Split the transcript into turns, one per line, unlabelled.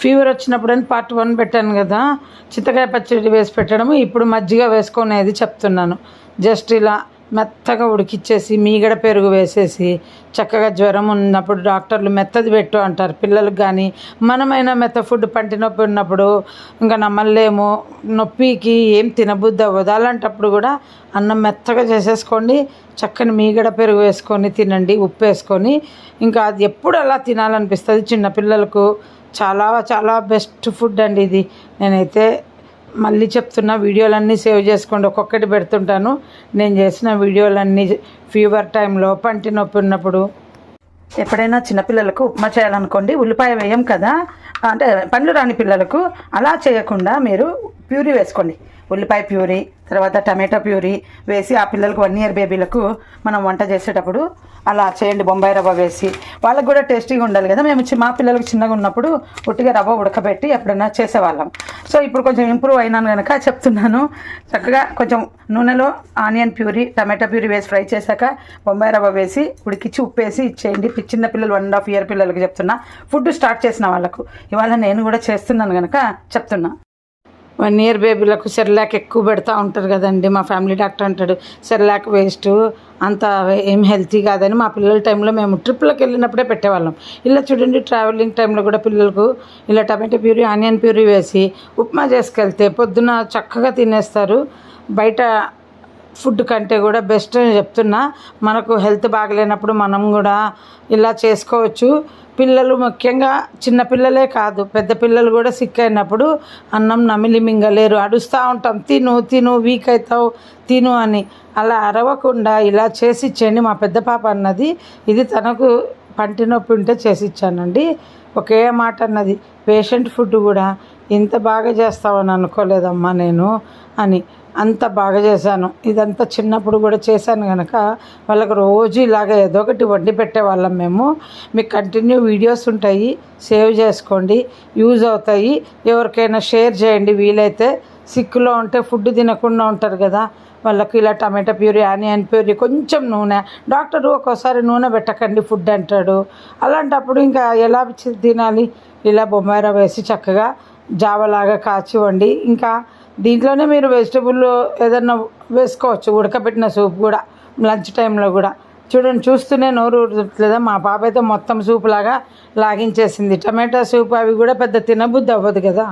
Fever వచ్చినప్పుడు అని part 1 పెట్టాను కదా, చింతకాయ పచ్చడి వేసి పెట్టడము. ఇప్పుడు మజ్జిగ వేసుకునేది చెప్తున్నాను. జస్ట్ ఇలా మెత్తగా ఉడికిచ్చేసి మీగడ పెరుగు వేసేసి చక్కగా జ్వరం ఉన్నప్పుడు డాక్టర్లు మెత్తది పెట్టు అంటారు పిల్లలకు. కానీ మనమైనా మెత్త ఫుడ్ పంటి నొప్పి ఉన్నప్పుడు ఇంకా నమ్మలేము, నొప్పికి ఏం తినబుద్ధి అవ్వదు. అలాంటప్పుడు కూడా అన్నం మెత్తగా చేసేసుకోండి, చక్కని మీగడ పెరుగు వేసుకొని తినండి, ఉప్పు వేసుకొని. ఇంకా అది ఎప్పుడు అలా తినాలనిపిస్తుంది చిన్నపిల్లలకు. చాలా చాలా బెస్ట్ ఫుడ్ అండి ఇది. నేనైతే మళ్ళీ చెప్తున్నా, వీడియోలన్నీ సేవ్ చేసుకోండి, ఒక్కొక్కటి పెడుతుంటాను. నేను చేసిన వీడియోలన్నీ ఫీవర్ టైంలో, పంటి నొప్పి ఉన్నప్పుడు. ఎప్పుడైనా చిన్నపిల్లలకు ఉప్మా చేయాలనుకోండి, ఉల్లిపాయ వేయం కదా, అంటే పండ్లు రాని పిల్లలకు అలా చేయకుండా మీరు ప్యూరీ వేసుకోండి. ఉల్లిపాయ ప్యూరీ, తర్వాత టమాటో ప్యూరీ వేసి ఆ పిల్లలకు 1 ఇయర్ బేబీలకు మనం వంట చేసేటప్పుడు అలా చేయండి. బొంబాయి రవ్వ వేసి వాళ్ళకు కూడా టేస్టీగా ఉండాలి కదా. మేము మా పిల్లలకు చిన్నగా ఉన్నప్పుడు ఉట్టిగా రవ్వ ఉడకబెట్టి ఎప్పుడైనా చేసేవాళ్ళం. సో ఇప్పుడు కొంచెం ఇంప్రూవ్ అయినాను కనుక చెప్తున్నాను. చక్కగా కొంచెం నూనెలో ఆనియన్ ప్యూరీ, టమాటో ప్యూరీ వేసి ఫ్రై చేశాక బొంబాయి రవ్వ వేసి ఉడికిచ్చి ఉప్పు వేసి ఇచ్చేయండి. చిన్న పిల్లలు 1.5 ఇయర్ పిల్లలకి చెప్తున్నా, ఫుడ్ స్టార్ట్ చేసిన వాళ్ళకు. ఇవాళ నేను కూడా చేస్తున్నాను కనుక చెప్తున్నా. 1 ఇయర్ బేబీలకు సెర్లాక్ ఎక్కువ పెడతా ఉంటారు కదండి. మా ఫ్యామిలీ డాక్టర్ అంటాడు సెర్లాక్ వేస్ట్, అంత ఏం హెల్తీ కాదని. మా పిల్లల టైంలో మేము ట్రిప్లకు వెళ్ళినప్పుడే పెట్టేవాళ్ళం. ఇలా చూడండి, ట్రావెలింగ్ టైంలో కూడా పిల్లలకు ఇలా టమాటో ప్యూరీ, ఆనియన్ ప్యూరీ వేసి ఉప్మా చేసుకెళ్తే పొద్దున చక్కగా తినేస్తారు. బయట ఫుడ్ కంటే కూడా బెస్ట్ అని చెప్తున్నా. మనకు హెల్త్ బాగలేనప్పుడు మనం కూడా ఇలా చేసుకోవచ్చు. పిల్లలు ముఖ్యంగా చిన్నపిల్లలే కాదు, పెద్ద పిల్లలు కూడా సిక్ అయినప్పుడు అన్నం నమిలి మింగలేరు, అడుస్తూ ఉంటాం, తిను తిను వీక్ అవుతావు తిను అని. అలా అరవకుండా ఇలా చేసి ఇచ్చేయండి. మా పెద్ద పాప అన్నది ఇది తనకు పంటి నొప్పి ఉంటే చేసి ఇచ్చానండి. ఒకే మాట అన్నది, పేషెంట్ ఫుడ్ కూడా ఇంత బాగా చేస్తావని అనుకోలేదమ్మా నేను అని. అంత బాగా చేశాను. ఇదంతా చిన్నప్పుడు కూడా చేశాను కనుక వాళ్ళకి రోజు ఇలాగ ఏదో ఒకటి వండి పెట్టేవాళ్ళం మేము. మీకు కంటిన్యూ వీడియోస్ ఉంటాయి, సేవ్ చేసుకోండి, యూజ్ అవుతాయి. ఎవరికైనా షేర్ చేయండి వీలైతే. సిక్కులో ఉంటే ఫుడ్ తినకుండా ఉంటారు కదా, వాళ్ళకి ఇలా టమాటో ప్యూరీ, ఆనియన్ ప్యూరీ, కొంచెం నూనె. డాక్టరు ఒక్కోసారి నూనె పెట్టకండి ఫుడ్ అంటాడు. అలాంటప్పుడు ఇంకా ఎలా తినాలి? ఇలా బొంబాయి రవ్వ వేసి చక్కగా జావలాగా కాచి వండి, ఇంకా దీంట్లోనే మీరు వెజిటబుల్ ఏదన్నా వేసుకోవచ్చు, ఉడకబెట్టిన సూప్ కూడా లంచ్ టైంలో కూడా. చూడండి, చూస్తూనే నోరు ఊరుతుందా. మా పాప అయితే మొత్తం సూప్ లాగా లాగించేసింది. టమాటా సూప్ అవి కూడా పెద్ద తినబుద్ధి అవ్వదు కదా.